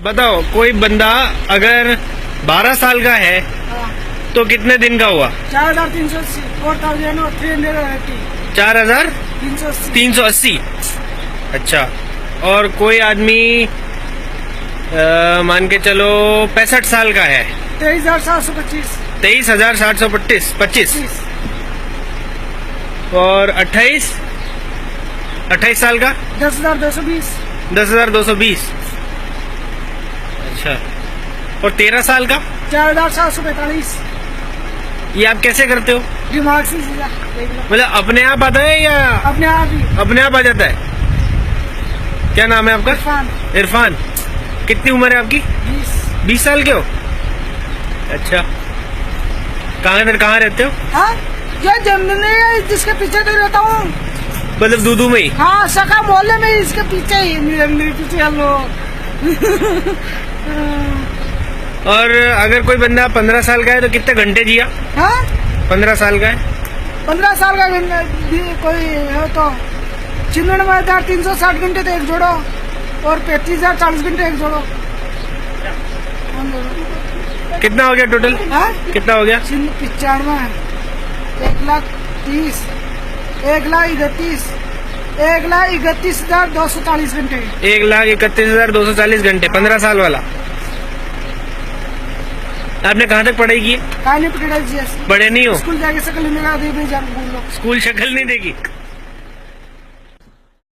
बताओ, कोई बंदा अगर 12 साल का है तो कितने दिन का हुआ? 4,380 4,380 4,380। अच्छा, और कोई आदमी मान के चलो 65 साल का है 23,725 23,725 और 28 साल का 10,220 10,220। अच्छा, और 13 साल का 4,745 ये आप कैसे करते हो? दिमाग से सीधा देख लो। मतलब अपने आप आता है या अपने आप ही अपने आप आ जाता है? क्या नाम है आपका? इरफान। इरफान। कितनी उम्र है आपकी? 20 साल के हो? अच्छा, कहाँ रहते हो? हाँ, ये जमने जिसके पीछे तो रहता हूँ। मतलब दूदू में ही? हाँ, सखा मोहल्ले में इसके पीछे ही, मेरे पीछे हम लोग। और अगर कोई बंदा 15 साल का है तो कितने घंटे जिया? हाँ, 15 साल का है 15 साल का कोई हो तो 96,360 घंटे तो एक जोड़ो, और 35,040 घंटे एक जोड़ो। कितना हो गया टोटल? हाँ? कितना हो गया? 95 1,30 1,31 1,31,240 घंटे। 1,31,240 घंटे 15 साल वाला। आपने कहाँ तक पढ़ाई की है? कहानी पकड़ा जी, पढ़े नहीं हो? स्कूल जाके सकल मिला दे, स्कूल शक्ल नहीं देगी।